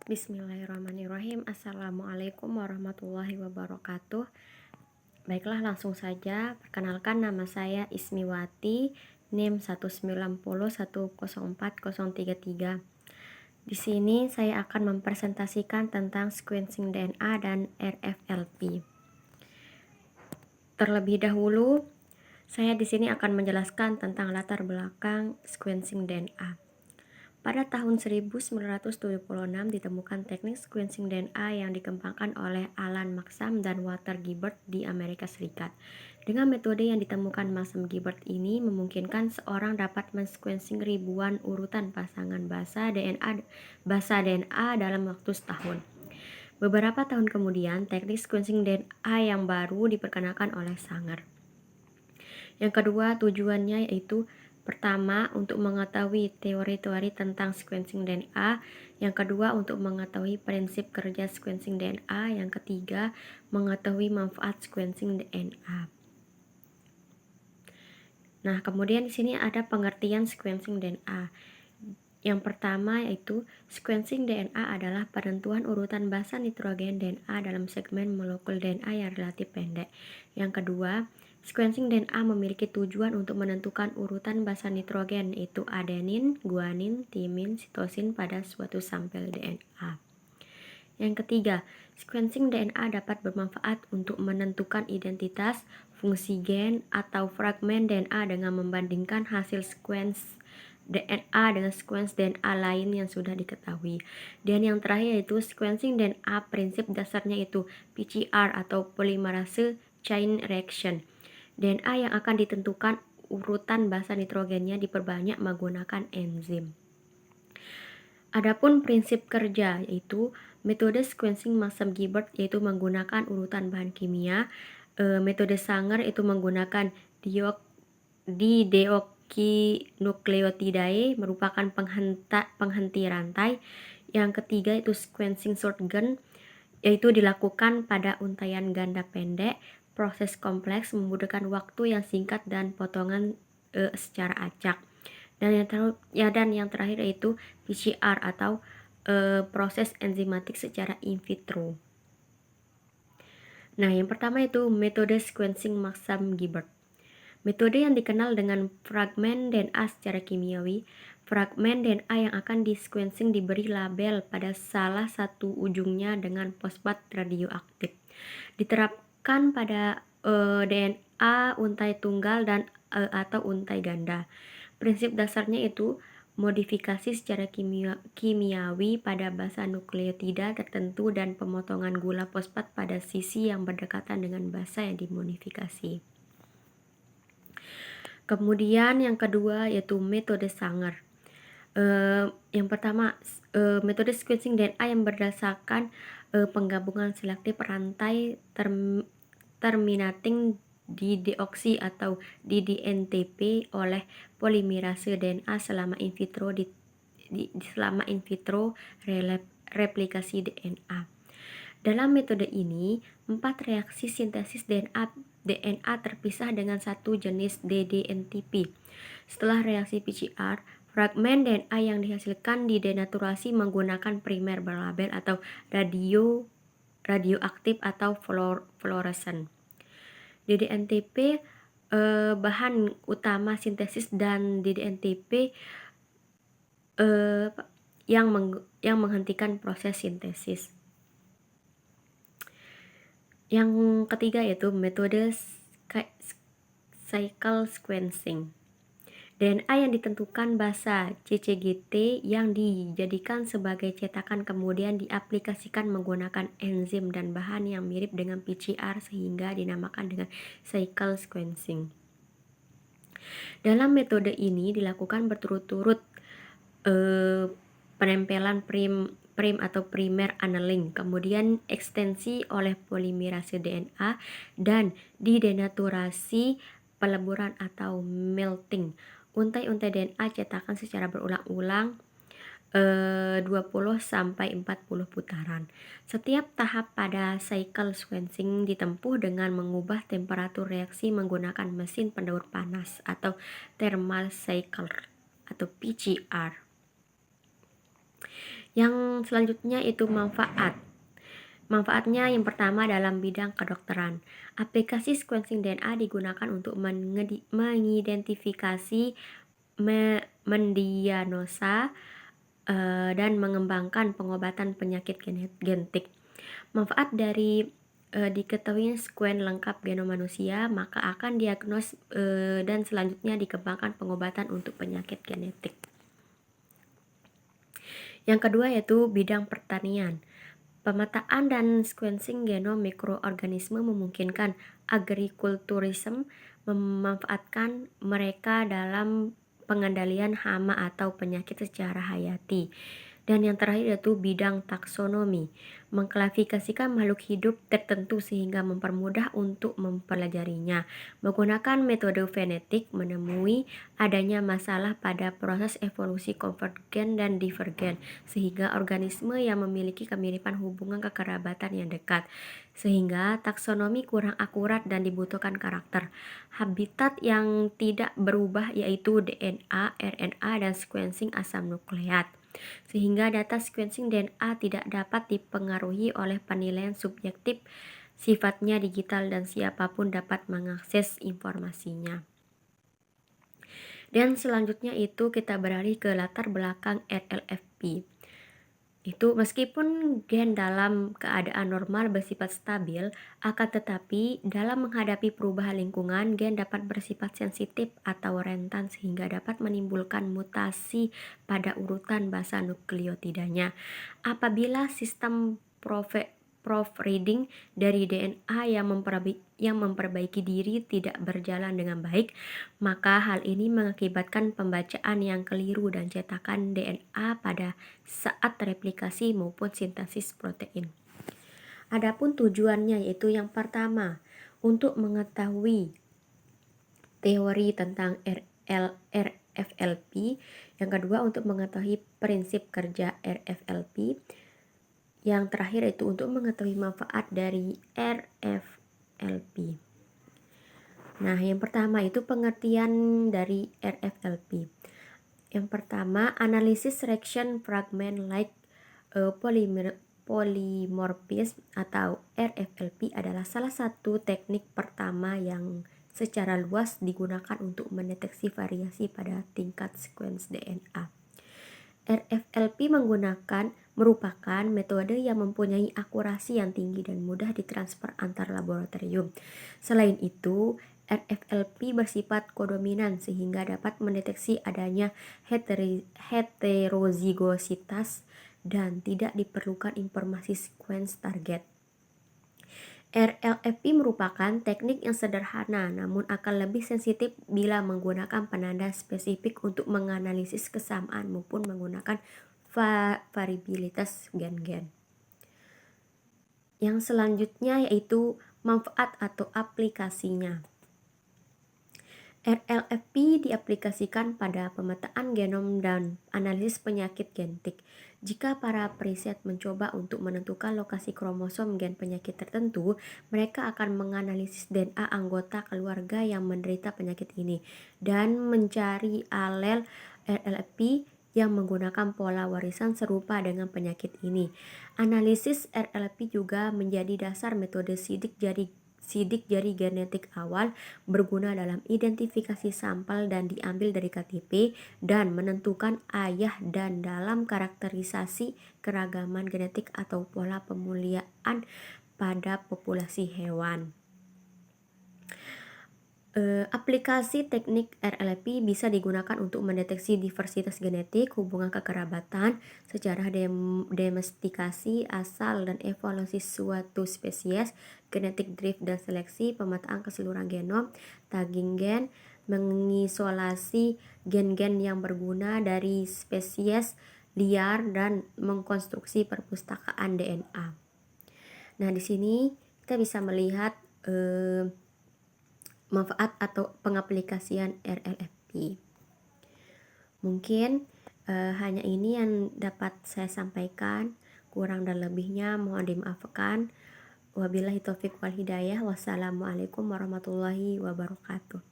Bismillahirrahmanirrahim. Assalamualaikum warahmatullahi wabarakatuh. Baiklah, langsung saja. Perkenalkan, nama saya Ismiwati, NIM 190104033. Di sini saya akan mempresentasikan tentang sequencing DNA dan RFLP. Terlebih dahulu, saya di sini akan menjelaskan tentang latar belakang sequencing DNA. Pada tahun 1976 ditemukan teknik sequencing DNA yang dikembangkan oleh Alan Maxam dan Walter Gilbert di Amerika Serikat. Dengan metode yang ditemukan Maxam Gilbert ini memungkinkan seorang dapat mensequencing ribuan urutan pasangan basa DNA dalam waktu setahun. Beberapa tahun kemudian, teknik sequencing DNA yang baru diperkenalkan oleh Sanger. Yang kedua, tujuannya yaitu pertama, untuk mengetahui teori-teori tentang sequencing DNA. Yang kedua, untuk mengetahui prinsip kerja sequencing DNA. Yang ketiga, mengetahui manfaat sequencing DNA. Nah, kemudian di sini ada pengertian sequencing DNA. Yang pertama yaitu sequencing DNA adalah penentuan urutan basa nitrogen DNA dalam segmen molekul DNA yang relatif pendek. Yang kedua, sequencing DNA memiliki tujuan untuk menentukan urutan basa nitrogen, yaitu adenin, guanin, timin, sitosin pada suatu sampel DNA. Yang ketiga, sequencing DNA dapat bermanfaat untuk menentukan identitas, fungsi gen, atau fragmen DNA dengan membandingkan hasil sequence DNA dengan sequence DNA lain yang sudah diketahui. Dan yang terakhir yaitu sequencing DNA, prinsip dasarnya itu PCR atau polymerase chain reaction. DNA yang akan ditentukan urutan basa nitrogennya diperbanyak menggunakan enzim. Adapun prinsip kerja yaitu metode sequencing Maxam Gilbert yaitu menggunakan urutan bahan kimia, metode Sanger itu menggunakan dideoxynukleotidae merupakan penghenti rantai. Yang ketiga itu sequencing shotgun yaitu dilakukan pada untaian ganda pendek. Proses kompleks membutuhkan waktu yang singkat dan potongan secara acak. Dan yang terakhir yaitu PCR atau proses enzimatik secara in vitro. Nah, yang pertama itu metode sequencing Maxam Gilbert. Metode yang dikenal dengan fragmen DNA secara kimiawi. Fragmen DNA yang akan di-sequencing diberi label pada salah satu ujungnya dengan fosfat radioaktif. Diterapkan pada DNA untai tunggal dan atau untai ganda. Prinsip dasarnya itu modifikasi secara kimiawi pada basa nukleotida tertentu dan pemotongan gula fosfat pada sisi yang berdekatan dengan basa yang dimodifikasi. Kemudian yang kedua yaitu metode Sanger. Yang pertama, metode sequencing DNA yang berdasarkan penggabungan selektif rantai terminating dideoksi atau DDNTP oleh polimerase DNA selama in vitro replikasi DNA. Dalam metode ini, 4 reaksi sintesis DNA terpisah dengan satu jenis DDNTP. Setelah reaksi PCR, fragmen DNA yang dihasilkan didenaturasi menggunakan primer berlabel atau radioaktif atau fluoresen. DDNTP bahan utama sintesis dan DDNTP yang menghentikan proses sintesis. Yang ketiga yaitu metode cycle sequencing. DNA yang ditentukan basa CCGT yang dijadikan sebagai cetakan kemudian diaplikasikan menggunakan enzim dan bahan yang mirip dengan PCR sehingga dinamakan dengan cycle sequencing. Dalam metode ini dilakukan berturut-turut penempelan prim atau primer annealing, kemudian ekstensi oleh polimerase DNA dan didenaturasi peleburan atau melting. Untai-untai DNA cetakan secara berulang-ulang 20-40 putaran. Setiap tahap pada cycle sequencing ditempuh dengan mengubah temperatur reaksi menggunakan mesin pendaur panas atau thermal cycler atau PCR. Yang selanjutnya itu manfaat. Manfaatnya yang pertama dalam bidang kedokteran. Aplikasi sequencing DNA digunakan untuk mengidentifikasi, mendiagnosa, dan mengembangkan pengobatan penyakit genetik. Manfaat dari diketahui sekuen lengkap genom manusia, maka akan diagnos dan selanjutnya dikembangkan pengobatan untuk penyakit genetik. Yang kedua yaitu bidang pertanian. Pemetaan dan sequencing genom mikroorganisme memungkinkan agrikulturisme memanfaatkan mereka dalam pengendalian hama atau penyakit secara hayati. Dan yang terakhir yaitu bidang taksonomi, mengklasifikasikan makhluk hidup tertentu sehingga mempermudah untuk mempelajarinya. Menggunakan metode genetik menemui adanya masalah pada proses evolusi konvergen dan divergen, sehingga organisme yang memiliki kemiripan hubungan kekerabatan yang dekat, sehingga taksonomi kurang akurat dan dibutuhkan karakter. Habitat yang tidak berubah yaitu DNA, RNA, dan sequencing asam nukleat, sehingga data sequencing DNA tidak dapat dipengaruhi oleh penilaian subjektif, sifatnya digital dan siapapun dapat mengakses informasinya. Dan selanjutnya itu kita beralih ke latar belakang RLFP. Itu meskipun gen dalam keadaan normal bersifat stabil, akan tetapi dalam menghadapi perubahan lingkungan, gen dapat bersifat sensitif atau rentan sehingga dapat menimbulkan mutasi pada urutan basa nukleotidanya. Apabila sistem proofreading dari DNA yang memperbaiki diri tidak berjalan dengan baik, maka hal ini mengakibatkan pembacaan yang keliru dan cetakan DNA pada saat replikasi maupun sintesis protein. Adapun tujuannya yaitu yang pertama, untuk mengetahui teori tentang RFLP, yang kedua untuk mengetahui prinsip kerja RFLP, yang terakhir itu untuk mengetahui manfaat dari RFLP. Nah, yang pertama itu pengertian dari RFLP. Yang pertama, analisis reaction fragment like polymorphism atau RFLP adalah salah satu teknik pertama yang secara luas digunakan untuk mendeteksi variasi pada tingkat sequence DNA. RFLP merupakan metode yang mempunyai akurasi yang tinggi dan mudah ditransfer antar laboratorium. Selain itu, RFLP bersifat kodominan sehingga dapat mendeteksi adanya heterozigositas dan tidak diperlukan informasi sequence target. RLFP merupakan teknik yang sederhana namun akan lebih sensitif bila menggunakan penanda spesifik untuk menganalisis kesamaan maupun menggunakan variabilitas gen-gen. Yang selanjutnya yaitu manfaat atau aplikasinya. RLFP diaplikasikan pada pemetaan genom dan analisis penyakit genetik. Jika para periset mencoba untuk menentukan lokasi kromosom gen penyakit tertentu, mereka akan menganalisis DNA anggota keluarga yang menderita penyakit ini dan mencari alel RLFP yang menggunakan pola warisan serupa dengan penyakit ini. Analisis RLFP juga menjadi dasar metode sidik jari genetik awal, berguna dalam identifikasi sampel dan diambil dari KTP dan menentukan ayah dan dalam karakterisasi keragaman genetik atau pola pemuliaan pada populasi hewan. Aplikasi teknik RLP bisa digunakan untuk mendeteksi diversitas genetik, hubungan kekerabatan, sejarah domestikasi, asal dan evolusi suatu spesies, genetic drift dan seleksi, pemetaan keseluruhan genom, tagging gen, mengisolasi gen-gen yang berguna dari spesies liar dan mengkonstruksi perpustakaan DNA. Nah, di sini kita bisa melihat manfaat atau pengaplikasian RLFP. Mungkin hanya ini yang dapat saya sampaikan. Kurang dan lebihnya mohon dimaafkan. Wabillahi taufiq wal hidayah. Wassalamualaikum warahmatullahi wabarakatuh.